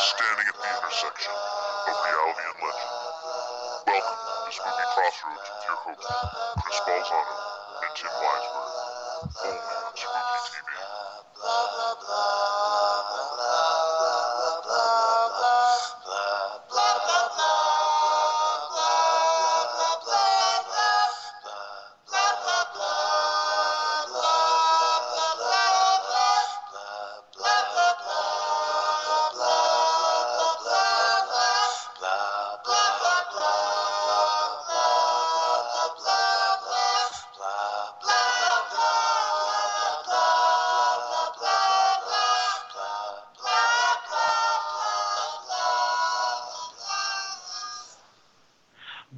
Standing at the intersection of reality and legend. Welcome to Spooky Crossroads with your hosts, Chris Balzano and Tim Weisberg, only on Spooky TV.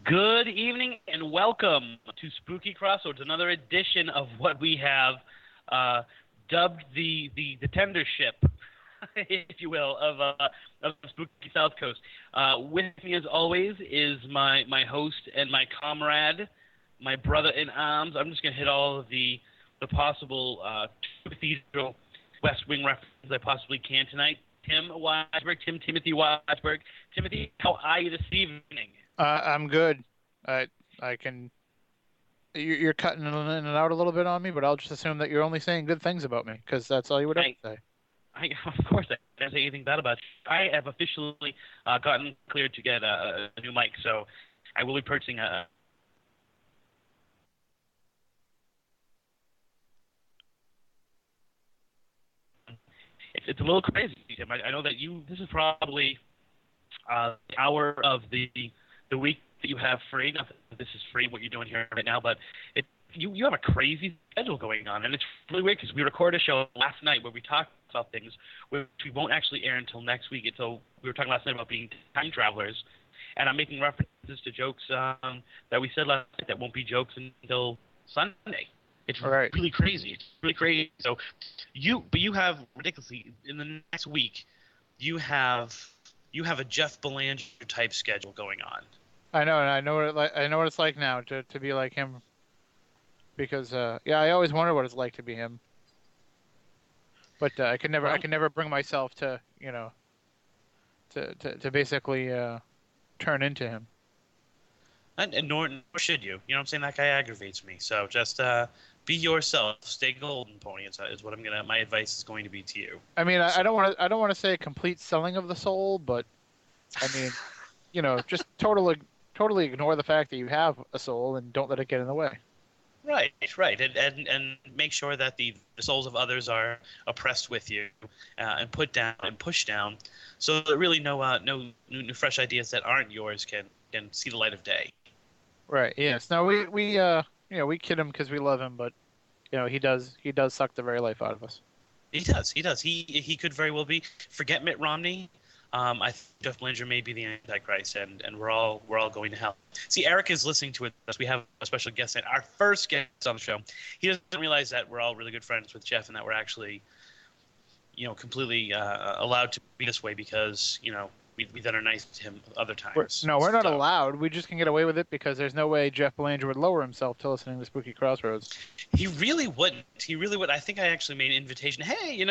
Good evening and welcome to Spooky Crossroads, another edition of what we have dubbed the tender ship, if you will, of Spooky Southcoast. With me, as always, is my host and my comrade, my brother in arms. I'm just going to hit all of the possible Cathedral West Wing references I possibly can tonight. Timothy Weisberg. Timothy, how are you this evening? I'm good. I can. You're cutting in and out a little bit on me, but I'll just assume that you're only saying good things about me, because that's all you would have to say. Of course, I didn't say anything bad about you. I have officially gotten cleared to get a new mic, so I will be purchasing a. It's a little crazy, Tim. I know that this is probably the hour of the week that you have free. Not that this is free, what you're doing here right now, but you have a crazy schedule going on, and it's really weird because we recorded a show last night where we talked about things which we won't actually air until next week. So we were talking last night about being time travelers, and I'm making references to jokes that we said last night that won't be jokes until Sunday. It's right. Really crazy. It's really crazy. So you have ridiculously in the next week, you have a Jeff Belanger type schedule going on. I know, and I know what it's like now to be like him. Because I always wondered what it's like to be him. But I could never bring myself to to basically turn into him. And nor should you. You know what I'm saying? That guy aggravates me. So just be yourself. Stay golden, Pony. Is what my advice is going to be to you. I mean, I don't want to say a complete selling of the soul, but I mean, just totally ignore the fact that you have a soul and don't let it get in the way. Right, and make sure that the souls of others are oppressed with you, and put down and pushed down, so that really no new fresh ideas that aren't yours can see the light of day. Right. Yes. No, we kid him because we love him, but he does suck the very life out of us. He does. He could very well be. Forget Mitt Romney. I think Jeff Belanger may be the Antichrist, and we're all going to hell. See, Eric is listening to it. We have a special guest, our first guest on the show. He doesn't realize that we're all really good friends with Jeff, and that we're actually, completely allowed to be this way because we then are nice to him other times. We're not allowed. We just can get away with it because there's no way Jeff Belanger would lower himself to listening to Spooky Crossroads. He really wouldn't. I think I actually made an invitation. Hey, you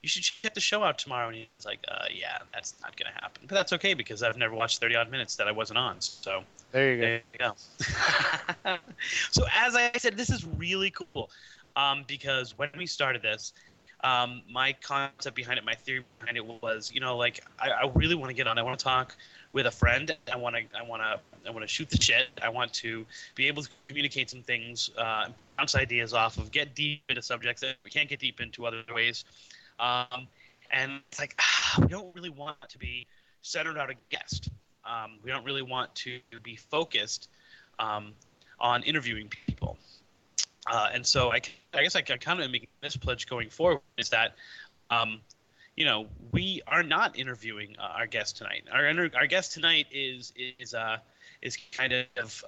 should check the show out tomorrow. And he's like, yeah, that's not going to happen. But that's okay because I've never watched 30-odd minutes that I wasn't on. So there you go. So as I said, this is really cool because when we started this, my concept behind it, my theory behind it was, I really want to get on. I want to talk with a friend. I want to shoot the shit. I want to be able to communicate some things, bounce ideas off of, get deep into subjects that we can't get deep into other ways. And it's like, we don't really want to be centered on a guest. We don't really want to be focused on interviewing people. And so I guess I kind of making this pledge going forward is that, we are not interviewing our guest tonight. Our guest tonight is kind of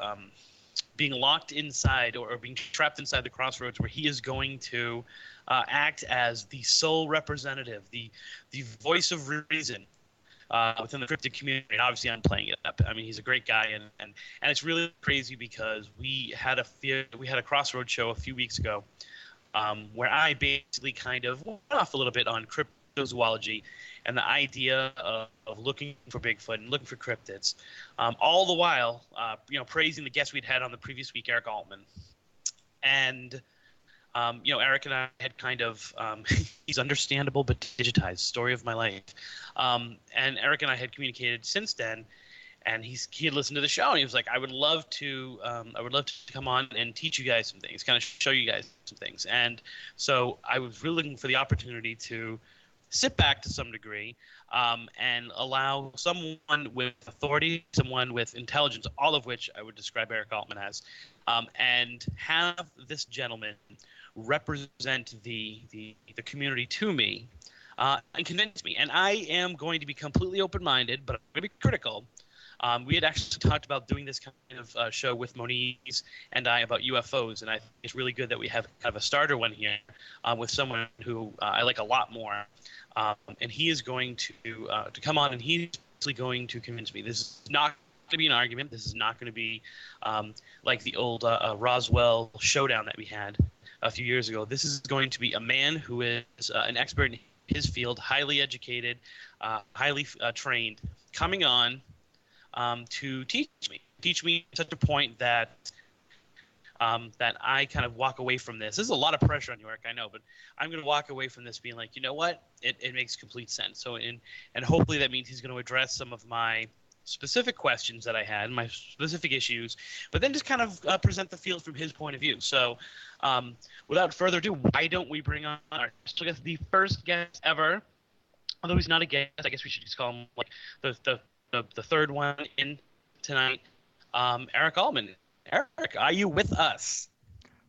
being locked inside or being trapped inside the Crossroads, where he is going to act as the sole representative, the voice of reason within the cryptid community. And obviously, I'm playing it up. I mean, he's a great guy, and it's really crazy because we had a Crossroads show a few weeks ago, where I basically kind of went off a little bit on cryptozoology and the idea of looking for Bigfoot and looking for cryptids, all the while, praising the guest we'd had on the previous week, Eric Altman. And Eric and I had kind of he's understandable but digitized, story of my life. And Eric and I had communicated since then, and he had listened to the show, and he was like, I would love to come on and teach you guys some things, kind of show you guys some things. And so I was really looking for the opportunity to sit back to some degree, and allow someone with authority, someone with intelligence, all of which I would describe Eric Altman as, and have this gentleman represent the community to me, and convince me. And I am going to be completely open-minded, but I'm going to be critical. We had actually talked about doing this kind of show with Moniz and I about UFOs, and I think it's really good that we have kind of a starter one here with someone who I like a lot more. And he is going to come on, and he's actually going to convince me. This is not going to be an argument. This is not going to be like the old Roswell showdown that we had a few years ago. This is going to be a man who is an expert in his field, highly educated, highly trained, coming on to teach me to such a point that that I kind of walk away from this. There's a lot of pressure on you, Eric, I know, but I'm going to walk away from this being like, you know what? It makes complete sense. So, and hopefully that means he's going to address some of my specific questions that I had, my specific issues, but then just kind of present the field from his point of view. So, without further ado, why don't we bring on our special guest, the first guest ever, although he's not a guest, I guess we should just call him like the third one in tonight, Eric Altman. Eric, are you with us?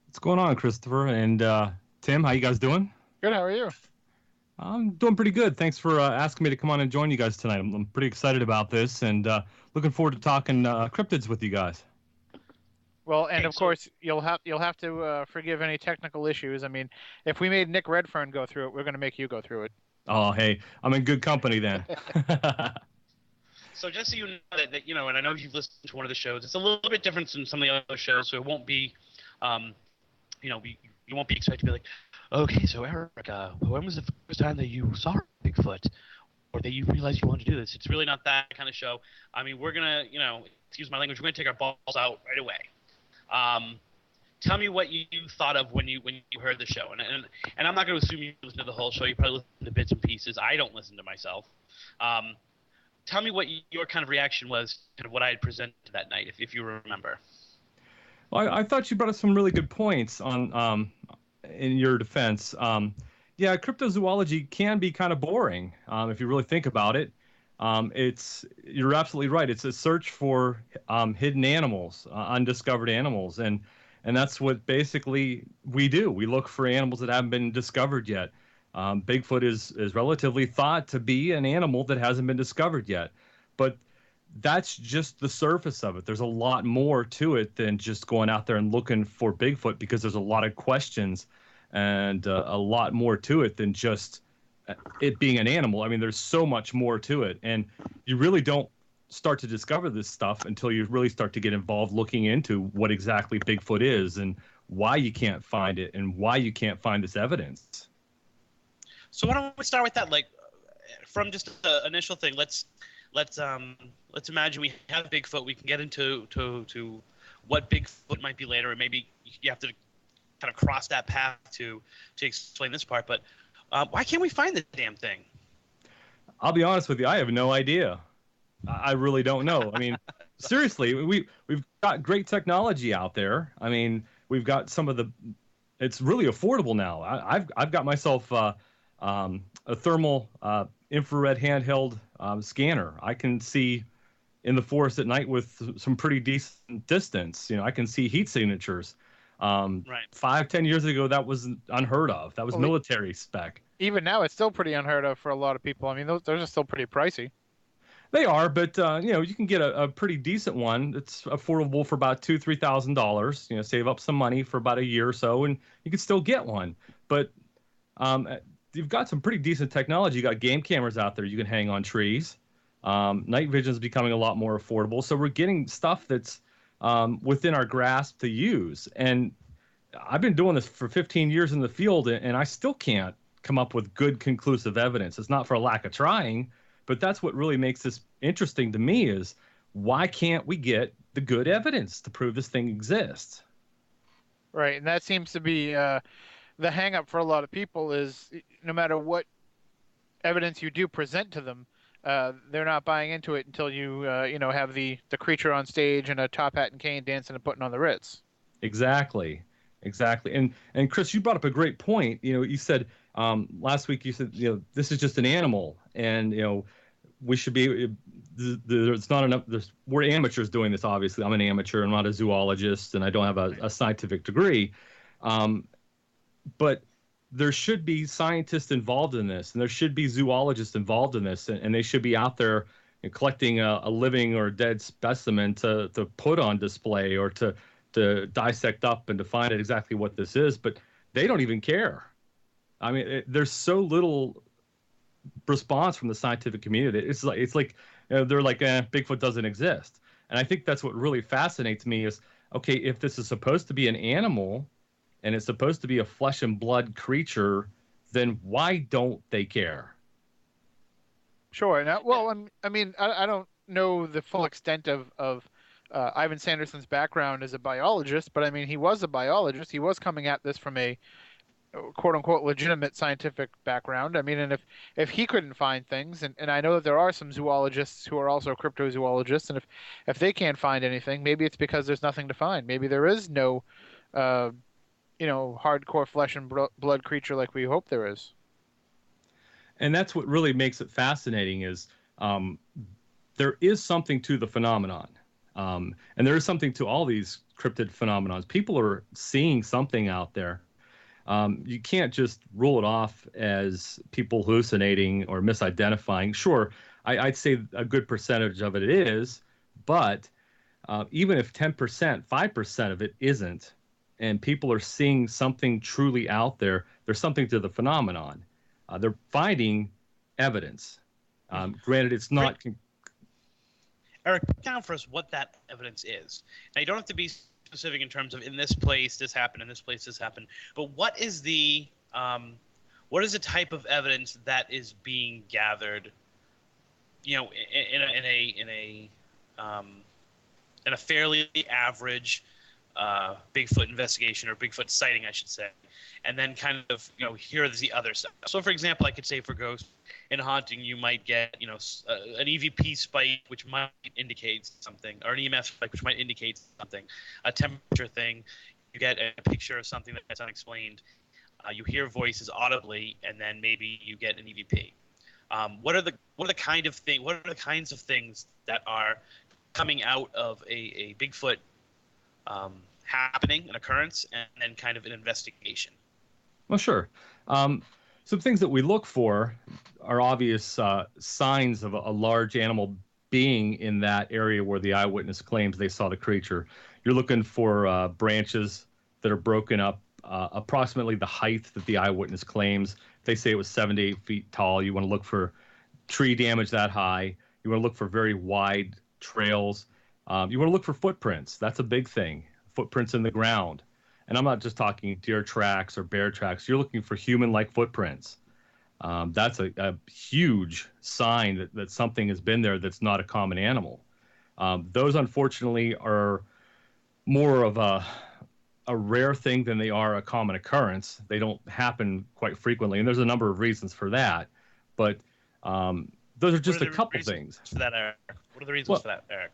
What's going on, Christopher and Tim? How you guys doing? Good. How are you? I'm doing pretty good. Thanks for asking me to come on and join you guys tonight. I'm pretty excited about this and looking forward to talking cryptids with you guys. Well, and of course you'll have to forgive any technical issues. I mean, if we made Nick Redfern go through it, we're going to make you go through it. Oh, hey, I'm in good company then. So just so you know that and I know you've listened to one of the shows, it's a little bit different than some of the other shows, so it won't be, you won't be expected to be like, okay, so Eric, when was the first time that you saw Bigfoot, or that you realized you wanted to do this? It's really not that kind of show. I mean, we're gonna, excuse my language, we're gonna take our balls out right away. Tell me what you thought of when you heard the show, and I'm not gonna assume you listened to the whole show. You probably listened to bits and pieces. I don't listen to myself. Tell me what your kind of reaction was to what I had presented that night, if you remember. Well, I thought you brought up some really good points on in your defense. Yeah, cryptozoology can be kind of boring if you really think about it. You're absolutely right. It's a search for hidden animals, undiscovered animals, and that's what basically we do. We look for animals that haven't been discovered yet. Bigfoot is relatively thought to be an animal that hasn't been discovered yet, but that's just the surface of it. There's a lot more to it than just going out there and looking for Bigfoot, because there's a lot of questions and a lot more to it than just it being an animal. I mean, there's so much more to it, and you really don't start to discover this stuff until you really start to get involved looking into what exactly Bigfoot is and why you can't find it and why you can't find this evidence. So why don't we start with that? Like, from just the initial thing, let's imagine we have Bigfoot. We can get into to what Bigfoot might be later, and maybe you have to kind of cross that path to explain this part. But why can't we find the damn thing? I'll be honest with you, I have no idea. I really don't know. I mean, seriously, we've got great technology out there. I mean, we've got some of the. It's really affordable now. I've got myself a thermal infrared handheld scanner. I can see in the forest at night with some pretty decent distance. I can see heat signatures. Right. 5-10 years ago, that was unheard of. That was military spec. even now, it's still pretty unheard of for a lot of people. I mean, those are still pretty pricey. They are, but you can get a pretty decent one that's affordable for about $2,000-$3,000. Save up some money for about a year or so, and you can still get one. But you've got some pretty decent technology. You got game cameras out there you can hang on trees. Night vision is becoming a lot more affordable, so we're getting stuff that's within our grasp to use. And I've been doing this for 15 years in the field, and I still can't come up with good conclusive evidence. It's not for a lack of trying, but that's what really makes this interesting to me is why can't we get the good evidence to prove this thing exists? Right, and that seems to be the hang up for a lot of people is no matter what evidence you do present to them, they're not buying into it until you have the creature on stage and a top hat and cane dancing and putting on the Ritz. Exactly. And Chris, you brought up a great point. You said last week, you said, this is just an animal, and we should be. There's not enough. We're amateurs doing this. Obviously, I'm an amateur. I'm not a zoologist, and I don't have a scientific degree. But there should be scientists involved in this, and there should be zoologists involved in this, and they should be out there collecting a living or dead specimen to put on display or to dissect up and to find out exactly what this is. But they don't even care. I mean, there's so little response from the scientific community. It's like they're like, Bigfoot doesn't exist. And I think that's what really fascinates me is, okay, if this is supposed to be an animal and it's supposed to be a flesh and blood creature, then why don't they care? Sure. Now, well, I mean, I don't know the full extent of Ivan Sanderson's background as a biologist, but I mean, he was a biologist. He was coming at this from a quote unquote legitimate scientific background. I mean, and if he couldn't find things, and I know that there are some zoologists who are also cryptozoologists, and if they can't find anything, maybe it's because there's nothing to find. Maybe there is no hardcore flesh and blood creature like we hope there is. And that's what really makes it fascinating is there is something to the phenomenon. And there is something to all these cryptid phenomenons. People are seeing something out there. You can't just rule it off as people hallucinating or misidentifying. Sure, I'd say a good percentage of it is, but even if 10%, 5% of it isn't, and people are seeing something truly out there, there's something to the phenomenon. They're finding evidence. Granted, it's not... Eric, put down for us what that evidence is. Now, you don't have to be specific in terms of in this place this happened, in this place this happened, but what is the type of evidence that is being gathered, in a fairly average Bigfoot investigation or Bigfoot sighting, I should say, and then kind of here is the other stuff. So, for example, I could say for ghost in haunting, you might get an EVP spike, which might indicate something, or an EMF spike, which might indicate something, a temperature thing. You get a picture of something that's unexplained. You hear voices audibly, and then maybe you get an EVP. What are the kinds of things that are coming out of a Bigfoot happening, an occurrence, and then kind of an investigation? Well, sure. Some things that we look for are obvious signs of a large animal being in that area where the eyewitness claims they saw the creature. You're looking for branches that are broken up approximately the height that the eyewitness claims. If they say it was 7 to 8 feet tall, you want to look for tree damage that high. You want to look for very wide trails. You want to look for footprints. That's a big thing. Footprints in the ground. And I'm not just talking deer tracks or bear tracks. You're looking for human-like footprints. That's a huge sign that something has been there that's not a common animal. Those, unfortunately, are more of a rare thing than they are a common occurrence. They don't happen quite frequently, and there's a number of reasons for that. But those are just a couple things. For that, Eric? What are the reasons for that, Eric?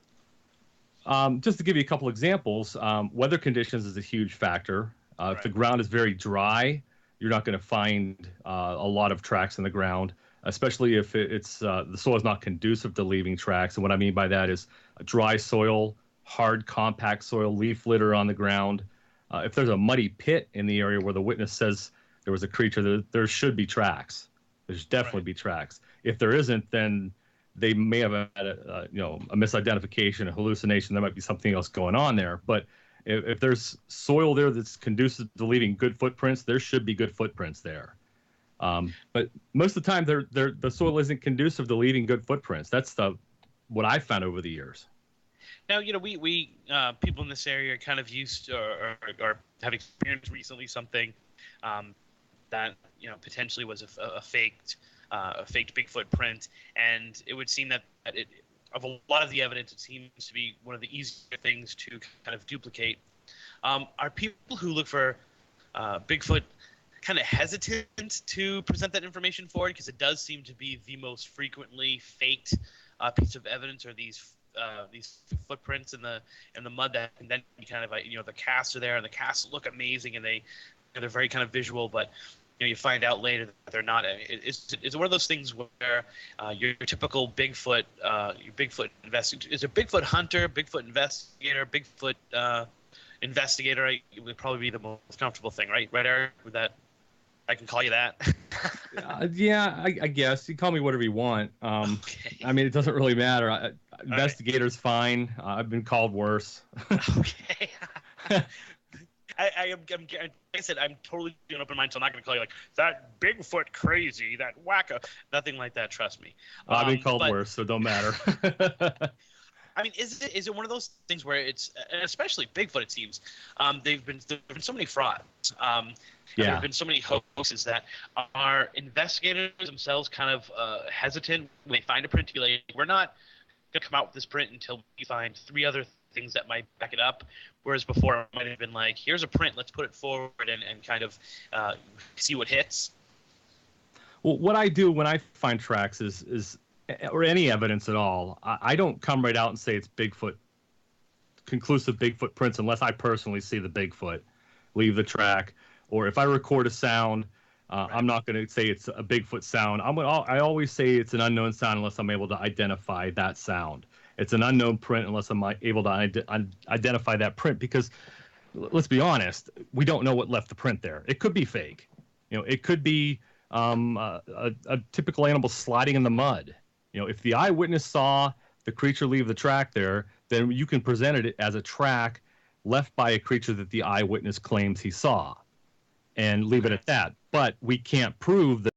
Just to give you a couple examples, weather conditions is a huge factor. Right. If the ground is very dry, you're not going to find a lot of tracks in the ground, especially if it's the soil is not conducive to leaving tracks. And what I mean by that is a dry soil, hard, compact soil, leaf litter on the ground. If there's a muddy pit in the area where the witness says there was a creature, there should be tracks. There's definitely be tracks. If there isn't, then they may have had a misidentification, a hallucination. There might be something else going on there. But if there's soil there that's conducive to leaving good footprints, there should be good footprints there. But most of the time, the soil isn't conducive to leaving good footprints. That's what I've found over the years. Now, we people in this area are kind of used or have experienced recently something that potentially was a faked Bigfoot print, and it would seem that of a lot of the evidence, it seems to be one of the easier things to kind of duplicate. Are people who look for Bigfoot kind of hesitant to present that information forward, because it does seem to be the most frequently faked piece of evidence, or these footprints in the mud that, and then you kind of the casts are there, and the casts look amazing, and they're very kind of visual, but you find out later that they're not. It's one of those things where your typical Bigfoot, is a Bigfoot hunter, Bigfoot investigator, Bigfoot investigator. It would probably be the most comfortable thing, right, Eric? With that, I can call you that. Yeah, I guess you call me whatever you want. Okay. I mean, it doesn't really matter. Investigator's fine. I've been called worse. Okay. Like I said, I'm totally an open mind, so I'm not going to call you like that Bigfoot crazy, that wacko, nothing like that. Trust me. I've been called worse, so don't matter. I mean, is it one of those things where it's, especially Bigfoot, it seems, there've been so many frauds. There have been so many hoaxes that our investigators themselves kind of hesitant when they find a print to be like, we're not going to come out with this print until we find 3 other things that might back it up. Whereas before it might have been like, here's a print, let's put it forward and kind of see what hits. Well, what I do when I find tracks is or any evidence at all, I don't come right out and say it's Bigfoot, conclusive Bigfoot prints, unless I personally see the Bigfoot leave the track. Or if I record a sound, I'm not going to say it's a Bigfoot sound. I always say it's an unknown sound unless I'm able to identify that sound. It's an unknown print unless I'm able to identify that print, because let's be honest, we don't know what left the print there. It could be fake. It could be a typical animal sliding in the mud. If the eyewitness saw the creature leave the track there, then you can present it as a track left by a creature that the eyewitness claims he saw, and leave it at that. But we can't prove that